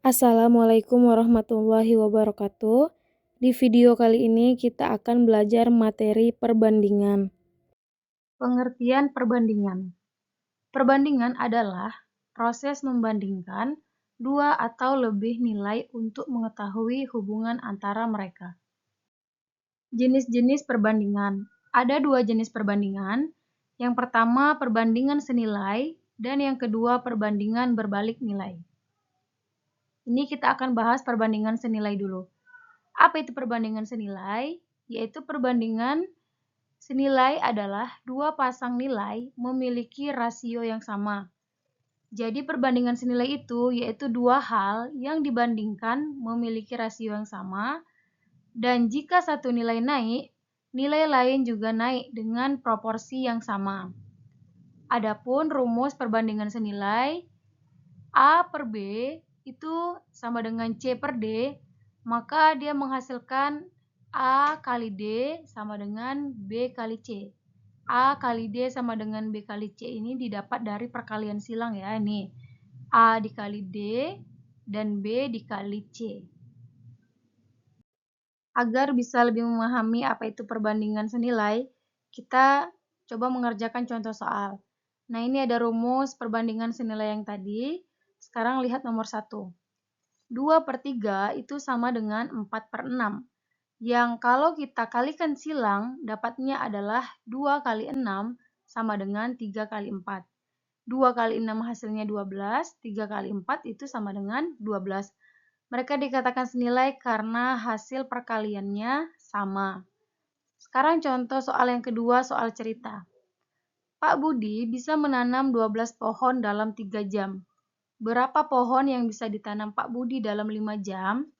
Assalamualaikum warahmatullahi wabarakatuh. Di video kali ini kita akan belajar materi perbandingan. Pengertian perbandingan. Perbandingan adalah proses membandingkan dua atau lebih nilai untuk mengetahui hubungan antara mereka. Jenis-jenis perbandingan. Ada dua jenis perbandingan. Yang pertama perbandingan senilai dan yang kedua perbandingan berbalik nilai. Ini kita akan bahas perbandingan senilai dulu. Apa itu perbandingan senilai? Yaitu perbandingan senilai adalah dua pasang nilai memiliki rasio yang sama. Jadi perbandingan senilai itu yaitu dua hal yang dibandingkan memiliki rasio yang sama, dan jika satu nilai naik, nilai lain juga naik dengan proporsi yang sama. Adapun rumus perbandingan senilai, A per B itu sama dengan C per D, maka dia menghasilkan A kali D sama dengan B kali C. A kali D sama dengan B kali C ini didapat dari perkalian silang ya. Ini A dikali D dan B dikali C. Agar bisa lebih memahami apa itu perbandingan senilai, kita coba mengerjakan contoh soal. Nah, ini ada rumus perbandingan senilai yang tadi. Sekarang lihat nomor 1. 2/3 itu sama dengan 4/6. Yang kalau kita kalikan silang, dapatnya adalah 2 kali 6 sama dengan 3 kali 4. 2 kali 6 hasilnya 12, 3 kali 4 itu sama dengan 12. Mereka dikatakan senilai karena hasil perkaliannya sama. Sekarang contoh soal yang kedua, soal cerita. Pak Budi bisa menanam 12 pohon dalam 3 jam. Berapa pohon yang bisa ditanam Pak Budi dalam 5 jam?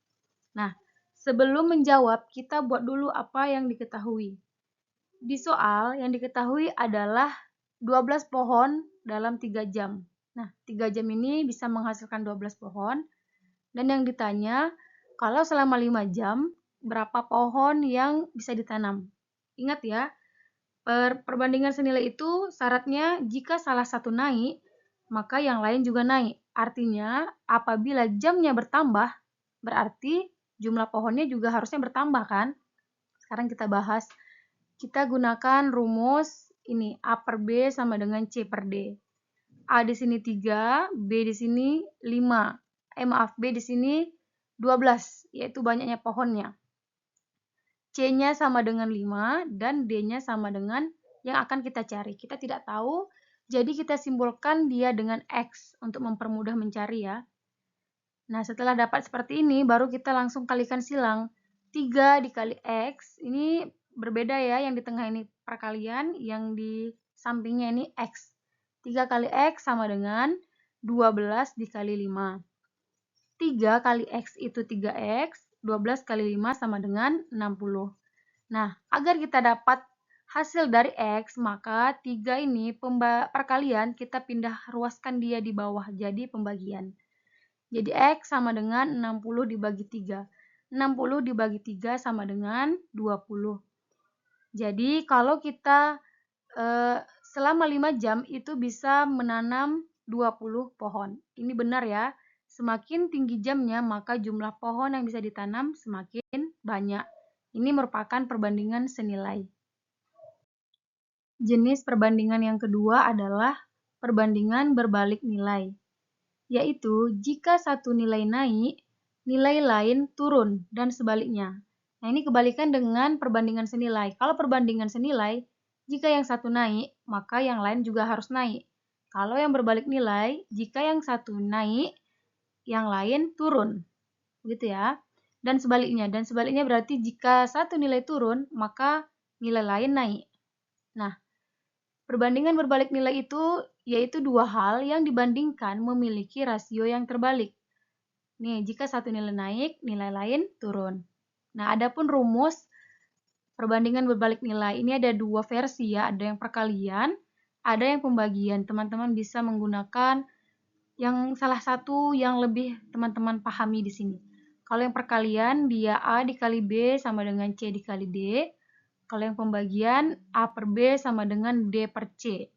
Nah, sebelum menjawab, kita buat dulu apa yang diketahui. Di soal, yang diketahui adalah 12 pohon dalam 3 jam. Nah, 3 jam ini bisa menghasilkan 12 pohon. Dan yang ditanya, kalau selama 5 jam, berapa pohon yang bisa ditanam? Ingat ya, perbandingan senilai itu syaratnya jika salah satu naik, maka yang lain juga naik. Artinya, apabila jamnya bertambah, berarti jumlah pohonnya juga harusnya bertambah kan? Sekarang kita bahas. Kita gunakan rumus ini, A per B sama dengan C per D. A di sini 3, B di sini 5. B di sini 12, yaitu banyaknya pohonnya. C-nya sama dengan 5 dan D-nya sama dengan yang akan kita cari. Kita tidak tahu, jadi kita simbolkan dia dengan X untuk mempermudah mencari ya. Nah, setelah dapat seperti ini, baru kita langsung kalikan silang. 3 dikali X, ini berbeda ya, yang di tengah ini perkalian, yang di sampingnya ini X. 3 kali X sama dengan 12 dikali 5. 3 kali X itu 3X, 12 kali 5 sama dengan 60. Nah, agar kita dapat hasil dari X, maka 3 ini perkalian kita pindah ruaskan dia di bawah, jadi pembagian. Jadi X sama dengan 60 dibagi 3. 60 dibagi 3 sama dengan 20. Jadi kalau kita selama 5 jam itu bisa menanam 20 pohon. Ini benar ya. Semakin tinggi jamnya, maka jumlah pohon yang bisa ditanam semakin banyak. Ini merupakan perbandingan senilai. Jenis perbandingan yang kedua adalah perbandingan berbalik nilai, yaitu jika satu nilai naik, nilai lain turun dan sebaliknya. Nah, ini kebalikan dengan perbandingan senilai. Kalau perbandingan senilai, jika yang satu naik, maka yang lain juga harus naik. Kalau yang berbalik nilai, jika yang satu naik, yang lain turun. Begitu ya. Dan sebaliknya berarti jika satu nilai turun, maka nilai lain naik. Nah, perbandingan berbalik nilai itu yaitu dua hal yang dibandingkan memiliki rasio yang terbalik. Nih, jika satu nilai naik, nilai lain turun. Nah, adapun rumus perbandingan berbalik nilai ini ada dua versi ya, ada yang perkalian, ada yang pembagian. Teman-teman bisa menggunakan yang salah satu yang lebih teman-teman pahami di sini. Kalau yang perkalian, dia A dikali B sama dengan C dikali D. Kalau yang pembagian, A per B sama dengan D per C.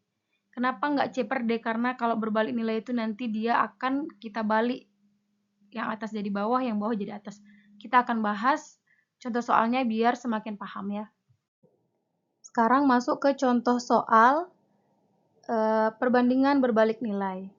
Kenapa nggak C per D? Karena kalau berbalik nilai itu nanti dia akan kita balik yang atas jadi bawah, yang bawah jadi atas. Kita akan bahas contoh soalnya biar semakin paham ya. Sekarang masuk ke contoh soal perbandingan berbalik nilai.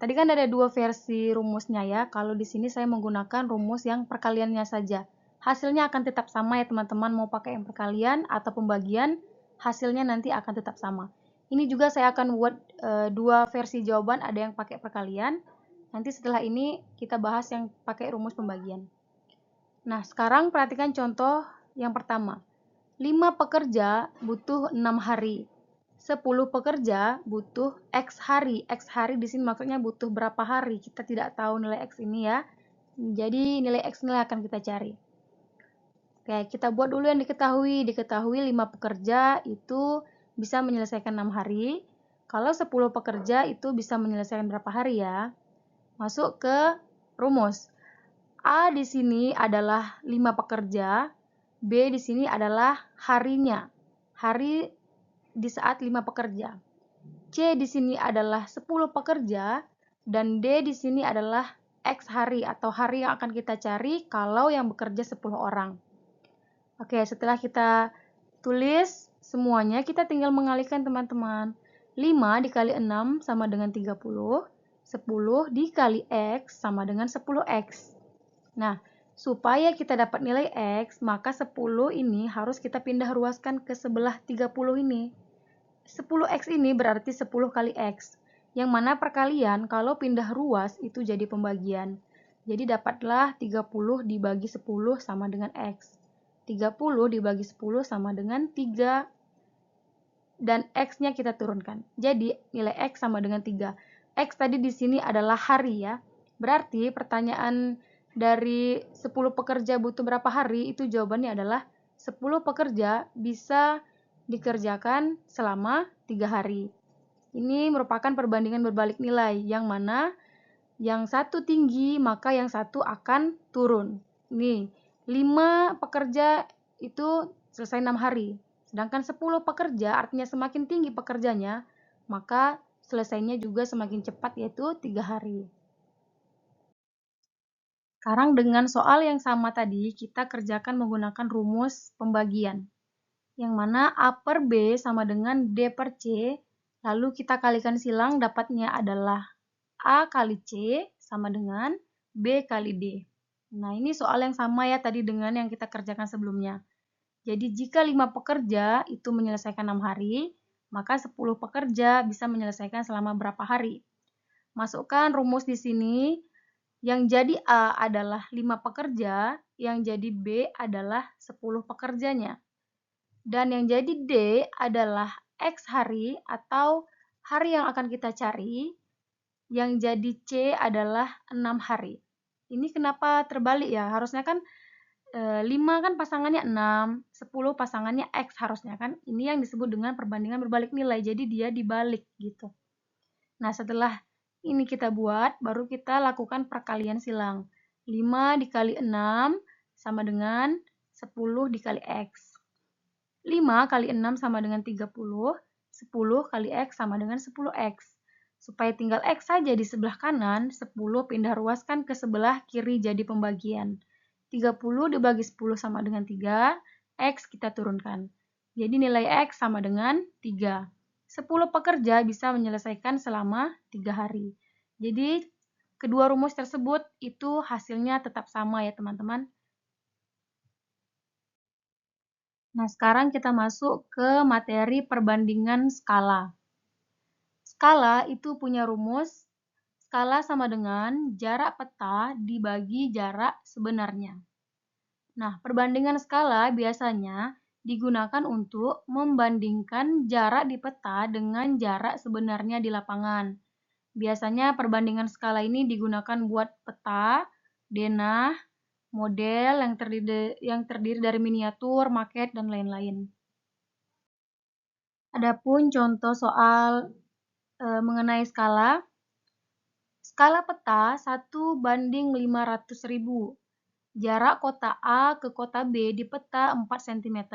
Tadi kan ada dua versi rumusnya ya. Kalau di sini saya menggunakan rumus yang perkaliannya saja. Hasilnya akan tetap sama ya teman-teman, mau pakai yang perkalian atau pembagian, hasilnya nanti akan tetap sama. Ini juga saya akan buat dua versi jawaban, ada yang pakai perkalian. Nanti setelah ini kita bahas yang pakai rumus pembagian. Nah, sekarang perhatikan contoh yang pertama. 5 pekerja butuh 6 hari. 10 pekerja butuh X hari. X hari di sini maksudnya butuh berapa hari. Kita tidak tahu nilai X ini ya. Jadi nilai X ini akan kita cari. Oke, kita buat dulu yang diketahui. Diketahui 5 pekerja itu bisa menyelesaikan 6 hari. Kalau 10 pekerja itu bisa menyelesaikan berapa hari ya? Masuk ke rumus. A di sini adalah 5 pekerja. B di sini adalah harinya. Hari di saat 5 pekerja. C di sini adalah 10 pekerja dan D di sini adalah X hari atau hari yang akan kita cari kalau yang bekerja 10 orang. Oke, setelah kita tulis semuanya, kita tinggal mengalihkan teman-teman. 5 dikali 6 sama dengan 30, 10 dikali X sama dengan 10X. Nah, supaya kita dapat nilai X, maka 10 ini harus kita pindah ruaskan ke sebelah 30 ini. 10X ini berarti 10 kali X, yang mana perkalian kalau pindah ruas itu jadi pembagian. Jadi dapatlah 30 dibagi 10 sama dengan X. 30 dibagi 10 sama dengan 3, dan X-nya kita turunkan. Jadi nilai X sama dengan 3. X tadi di sini adalah hari ya. Berarti pertanyaan dari 10 pekerja butuh berapa hari, itu jawabannya adalah 10 pekerja bisa dikerjakan selama 3 hari. Ini merupakan perbandingan berbalik nilai, yang mana yang satu tinggi maka yang satu akan turun. Nih, 5 pekerja itu selesai 6 hari. Sedangkan 10 pekerja artinya semakin tinggi pekerjanya, maka selesainya juga semakin cepat yaitu 3 hari. Sekarang dengan soal yang sama tadi, kita kerjakan menggunakan rumus pembagian. Yang mana A per B sama dengan D per C, lalu kita kalikan silang, dapatnya adalah A kali C sama dengan B kali D. Nah, ini soal yang sama ya tadi dengan yang kita kerjakan sebelumnya. Jadi jika 5 pekerja itu menyelesaikan 6 hari, maka 10 pekerja bisa menyelesaikan selama berapa hari. Masukkan rumus di sini, yang jadi A adalah 5 pekerja, yang jadi B adalah 10 pekerjanya. Dan yang jadi D adalah X hari atau hari yang akan kita cari, yang jadi C adalah 6 hari. Ini kenapa terbalik ya? Harusnya kan 5 kan pasangannya 6, 10 pasangannya X harusnya kan. Ini yang disebut dengan perbandingan berbalik nilai, jadi dia dibalik gitu. Nah, setelah ini kita buat, baru kita lakukan perkalian silang. 5 dikali 6 sama dengan 10 dikali X. 5 kali 6 sama dengan 30, 10 kali X sama dengan 10X. Supaya tinggal X saja di sebelah kanan, 10 pindah ruaskan ke sebelah kiri jadi pembagian. 30 dibagi 10 sama dengan 3, X kita turunkan. Jadi nilai X sama dengan 3. 10 pekerja bisa menyelesaikan selama 3 hari. Jadi kedua rumus tersebut itu hasilnya tetap sama ya teman-teman. Nah, sekarang kita masuk ke materi perbandingan skala. Skala itu punya rumus, skala sama dengan jarak peta dibagi jarak sebenarnya. Nah, perbandingan skala biasanya digunakan untuk membandingkan jarak di peta dengan jarak sebenarnya di lapangan. Biasanya perbandingan skala ini digunakan buat peta, denah, model yang terdiri dari miniatur, maket, dan lain-lain. Adapun contoh soal mengenai skala. Skala peta 1:500.000. Jarak kota A ke kota B di peta 4 cm.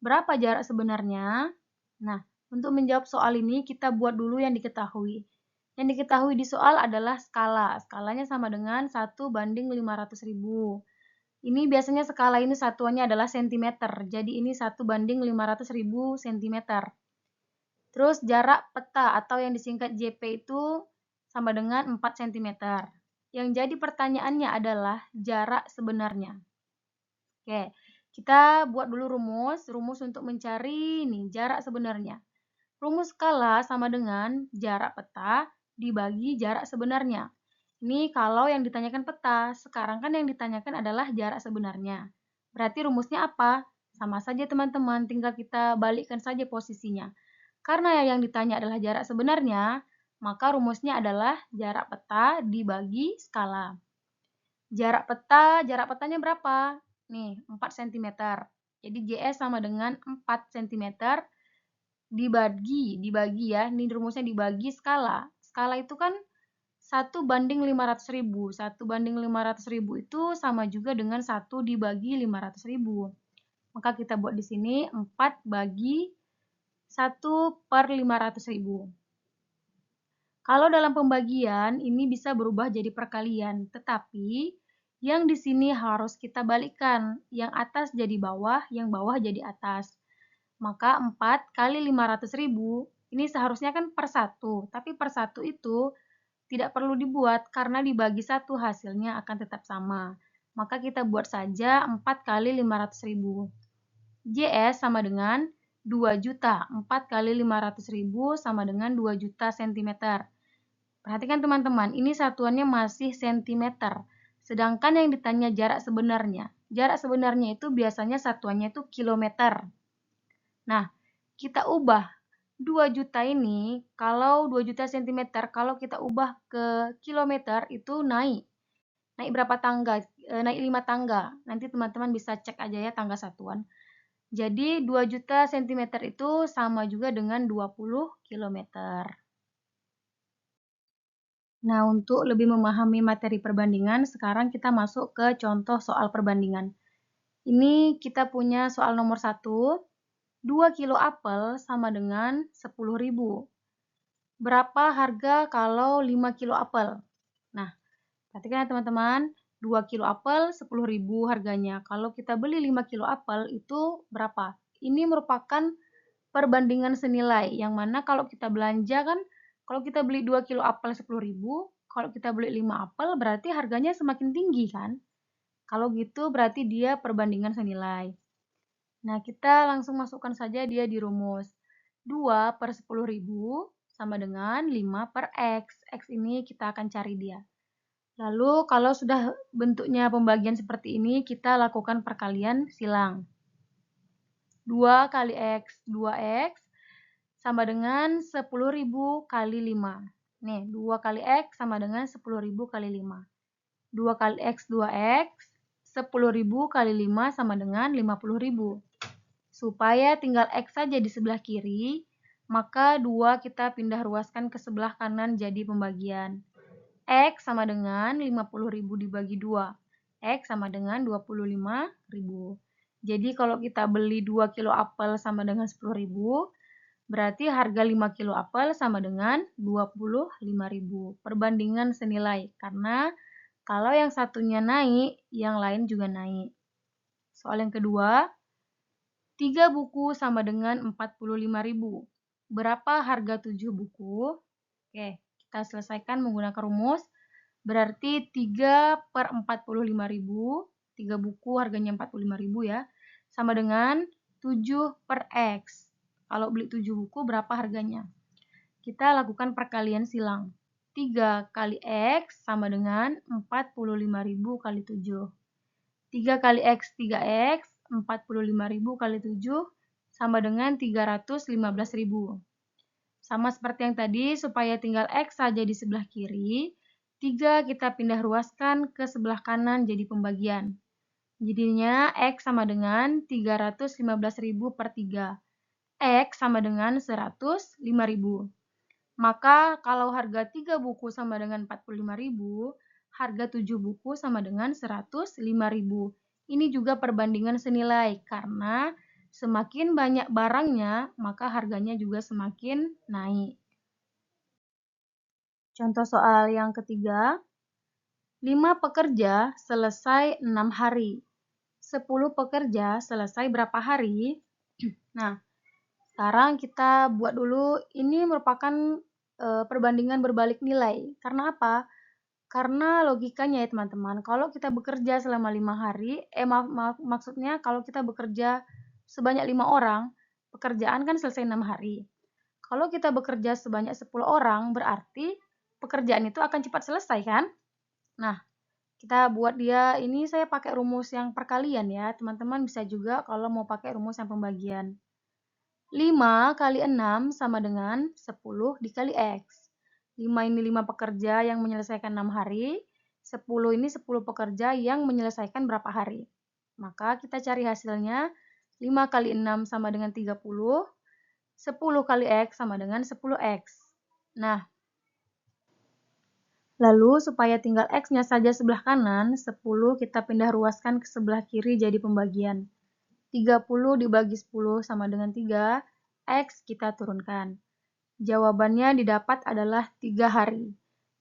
Berapa jarak sebenarnya? Nah, untuk menjawab soal ini kita buat dulu yang diketahui. Yang diketahui di soal adalah skala. Skalanya sama dengan 1/500.000. Ini biasanya skala ini satuannya adalah sentimeter. Jadi ini 1/500.000 sentimeter. Terus jarak peta atau yang disingkat JP itu sama dengan 4 cm. Yang jadi pertanyaannya adalah jarak sebenarnya. Oke, kita buat dulu rumus untuk mencari nih jarak sebenarnya. Rumus skala sama dengan jarak peta dibagi jarak sebenarnya. Ini kalau yang ditanyakan peta, sekarang kan yang ditanyakan adalah jarak sebenarnya. Berarti rumusnya apa? Sama saja teman-teman, tinggal kita balikkan saja posisinya. Karena yang ditanya adalah jarak sebenarnya, maka rumusnya adalah jarak peta dibagi skala. Jarak petanya berapa? Nih, 4 cm. Jadi JS sama dengan 4 cm dibagi ya. Ini rumusnya dibagi skala. Skala itu kan 1/500.000. 1/500.000 itu sama juga dengan 1 dibagi 500.000. Maka kita buat di sini 4 bagi 1/500.000. Kalau dalam pembagian ini bisa berubah jadi perkalian, tetapi yang di sini harus kita balikkan. Yang atas jadi bawah, yang bawah jadi atas. Maka 4 kali 500.000 ini seharusnya kan per 1, tapi per 1 itu tidak perlu dibuat karena dibagi 1 hasilnya akan tetap sama. Maka kita buat saja 4 kali 500.000. JS sama dengan 2 juta. 4 kali 500.000 sama dengan 2 juta cm. Perhatikan teman-teman, ini satuannya masih cm. Sedangkan yang ditanya jarak sebenarnya. Jarak sebenarnya itu biasanya satuannya itu kilometer. Nah, kita ubah 2 juta ini, kalau 2 juta cm, kalau kita ubah ke kilometer itu naik. Naik berapa tangga? Naik 5 tangga. Nanti teman-teman bisa cek aja ya tangga satuan. Jadi 2 juta cm itu sama juga dengan 20 km. Nah, untuk lebih memahami materi perbandingan, sekarang kita masuk ke contoh soal perbandingan. Ini kita punya soal nomor 1, 2 kilo apel sama dengan 10.000. Berapa harga kalau 5 kilo apel? Nah, perhatikan ya teman-teman, 2 kilo apel 10.000 harganya. Kalau kita beli 5 kilo apel itu berapa? Ini merupakan perbandingan senilai, yang mana kalau kita belanja kan, kalau kita beli 2 kilo apel 10.000, kalau kita beli 5 apel berarti harganya semakin tinggi kan? Kalau gitu berarti dia perbandingan senilai. Nah, kita langsung masukkan saja dia di rumus. 2 per 10.000 sama dengan 5 per X. X ini kita akan cari dia. Lalu kalau sudah bentuknya pembagian seperti ini, kita lakukan perkalian silang. 2 kali X, 2X sama dengan 10.000 kali 5. Nih, 2 kali X sama dengan 10.000 kali 5. 2 kali X, 2X, 10.000 kali 5 sama dengan 50.000. Supaya tinggal X saja di sebelah kiri, maka 2 kita pindah ruaskan ke sebelah kanan jadi pembagian. X sama dengan 50.000 dibagi 2. X sama dengan 25.000. Jadi kalau kita beli 2 kilo apel sama dengan 10.000, berarti harga 5 kilo apel sama dengan 25.000. Perbandingan senilai, karena kalau yang satunya naik, yang lain juga naik. Soal yang kedua, 3 buku sama dengan 45.000. Berapa harga 7 buku? Oke, kita selesaikan menggunakan rumus. Berarti 3 per 45.000, 3 buku harganya 45.000 ya, sama dengan 7 per X. Kalau beli 7 buku berapa harganya? Kita lakukan perkalian silang. 3 kali X sama dengan 45.000 kali 7. 3 kali X, 3X, 45.000 kali 7 sama dengan 315.000. Sama seperti yang tadi, supaya tinggal X saja di sebelah kiri, 3 kita pindah ruaskan ke sebelah kanan jadi pembagian. Jadinya X sama dengan 315.000 per 3. X sama dengan 105.000. Maka kalau harga 3 buku sama dengan 45.000, harga 7 buku sama dengan 105.000. Ini juga perbandingan senilai karena semakin banyak barangnya, maka harganya juga semakin naik. Contoh soal yang ketiga, 5 pekerja selesai 6 hari. 10 pekerja selesai berapa hari? Nah, sekarang kita buat dulu, ini merupakan perbandingan berbalik nilai. Karena apa? Karena logikanya ya teman-teman, kalau kita bekerja selama 5 hari, maksudnya kalau kita bekerja sebanyak 5 orang, pekerjaan kan selesai 6 hari. Kalau kita bekerja sebanyak 10 orang, berarti pekerjaan itu akan cepat selesai kan? Nah, kita buat dia, ini saya pakai rumus yang perkalian ya, teman-teman bisa juga kalau mau pakai rumus yang pembagian. 5 kali 6 sama dengan 10 dikali X. 5 ini 5 pekerja yang menyelesaikan 6 hari, 10 ini 10 pekerja yang menyelesaikan berapa hari. Maka kita cari hasilnya, 5 kali 6 sama dengan 30, 10 kali X sama dengan 10X. Nah, lalu supaya tinggal X-nya saja sebelah kanan, 10 kita pindah ruaskan ke sebelah kiri jadi pembagian. 30 dibagi 10 sama dengan 3, X kita turunkan. Jawabannya didapat adalah 3 hari.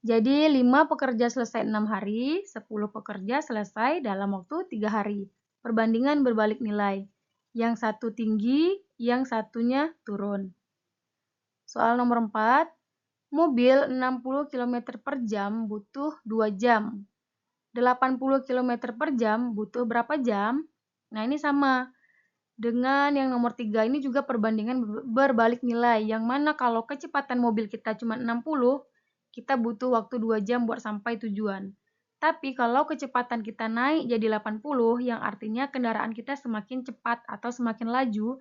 Jadi 5 pekerja selesai 6 hari, 10 pekerja selesai dalam waktu 3 hari. Perbandingan berbalik nilai. Yang satu tinggi, yang satunya turun. Soal nomor 4, mobil 60 km per jam butuh 2 jam. 80 km per jam butuh berapa jam? Nah, ini sama. Dengan yang nomor 3 ini juga perbandingan berbalik nilai, yang mana kalau kecepatan mobil kita cuma 60, kita butuh waktu 2 jam buat sampai tujuan. Tapi kalau kecepatan kita naik jadi 80, yang artinya kendaraan kita semakin cepat atau semakin laju,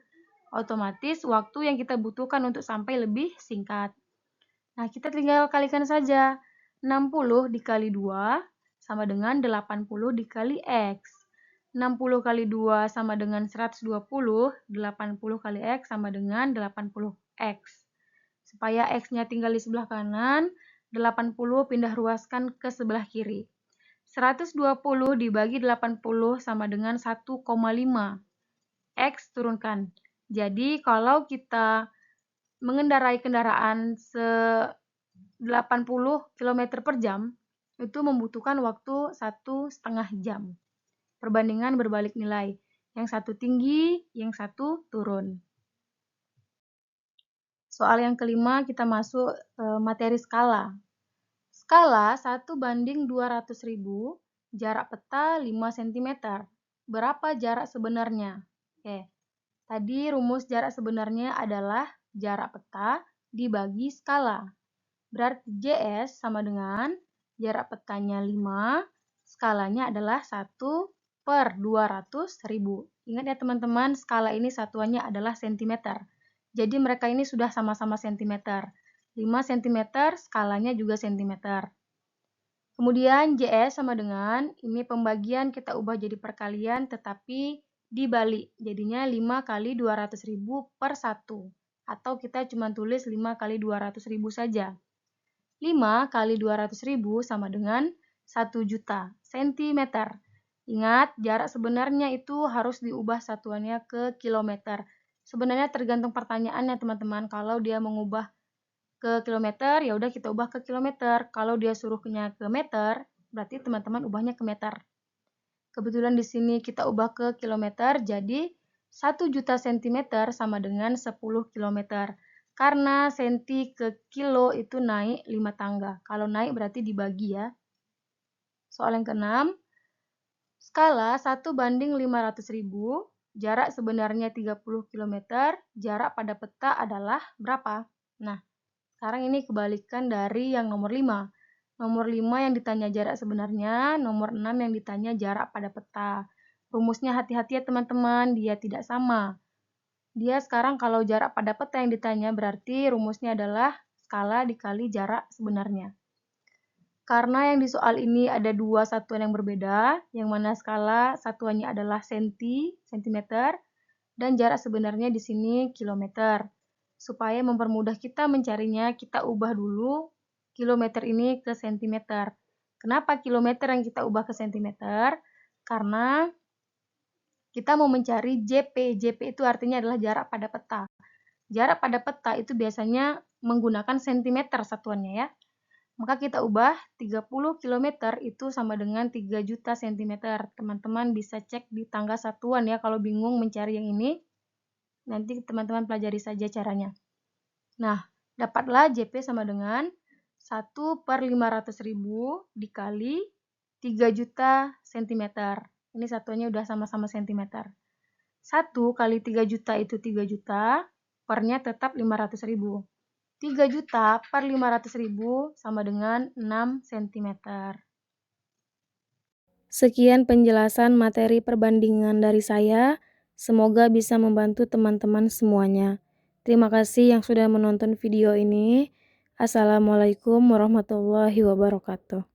otomatis waktu yang kita butuhkan untuk sampai lebih singkat. Nah, kita tinggal kalikan saja. 60 dikali 2 sama dengan 80 dikali X. 60 kali 2 sama dengan 120, 80 kali X sama dengan 80X. Supaya X-nya tinggal di sebelah kanan, 80 pindah ruaskan ke sebelah kiri. 120 dibagi 80 sama dengan 1,5. X turunkan. Jadi kalau kita mengendarai kendaraan 80 km per jam, itu membutuhkan waktu 1,5 jam. Perbandingan berbalik nilai. Yang satu tinggi, yang satu turun. Soal yang kelima kita masuk materi skala. Skala 1:200.000, jarak peta 5 cm. Berapa jarak sebenarnya? Oke. Tadi rumus jarak sebenarnya adalah jarak peta dibagi skala. Berarti JS sama dengan jarak petanya 5, skalanya adalah 1/200.000. Ingat ya teman-teman, skala ini satuannya adalah cm. Jadi mereka ini sudah sama-sama cm. 5 cm, skalanya juga cm. Kemudian JS sama dengan, ini pembagian kita ubah jadi perkalian tetapi dibalik. Jadinya 5 kali 200.000 per 1. Atau kita cuma tulis 5 kali 200.000 saja. 5 kali 200.000 sama dengan 1 juta cm. Ingat, jarak sebenarnya itu harus diubah satuannya ke kilometer. Sebenarnya tergantung pertanyaannya teman-teman. Kalau dia mengubah ke kilometer, ya udah kita ubah ke kilometer. Kalau dia suruhnya ke meter, berarti teman-teman ubahnya ke meter. Kebetulan di sini kita ubah ke kilometer, jadi 1 juta cm sama dengan 10 kilometer. Karena senti ke kilo itu naik 5 tangga. Kalau naik berarti dibagi ya. Soal yang keenam, skala 1:500.000, jarak sebenarnya 30 km, jarak pada peta adalah berapa? Nah, sekarang ini kebalikan dari yang nomor 5. Nomor 5 yang ditanya jarak sebenarnya, nomor 6 yang ditanya jarak pada peta. Rumusnya hati-hati ya teman-teman, dia tidak sama. Dia sekarang kalau jarak pada peta yang ditanya berarti rumusnya adalah skala dikali jarak sebenarnya. Karena yang di soal ini ada dua satuan yang berbeda, yang mana skala satuannya adalah centimeter, dan jarak sebenarnya di sini kilometer. Supaya mempermudah kita mencarinya, kita ubah dulu kilometer ini ke sentimeter. Kenapa kilometer yang kita ubah ke sentimeter? Karena kita mau mencari JP. JP itu artinya adalah jarak pada peta. Jarak pada peta itu biasanya menggunakan sentimeter satuannya ya. Maka kita ubah 30 km itu sama dengan 3 juta cm. Teman-teman bisa cek di tangga satuan ya, kalau bingung mencari yang ini. Nanti teman-teman pelajari saja caranya. Nah, dapatlah JP sama dengan 1/500.000 dikali 3 juta cm. Ini satuannya udah sama-sama cm. 1 kali 3 juta itu 3 juta, pernya tetap 500.000. 3 juta per 500.000 sama dengan 6 cm. Sekian penjelasan materi perbandingan dari saya. Semoga bisa membantu teman-teman semuanya. Terima kasih yang sudah menonton video ini. Assalamualaikum warahmatullahi wabarakatuh.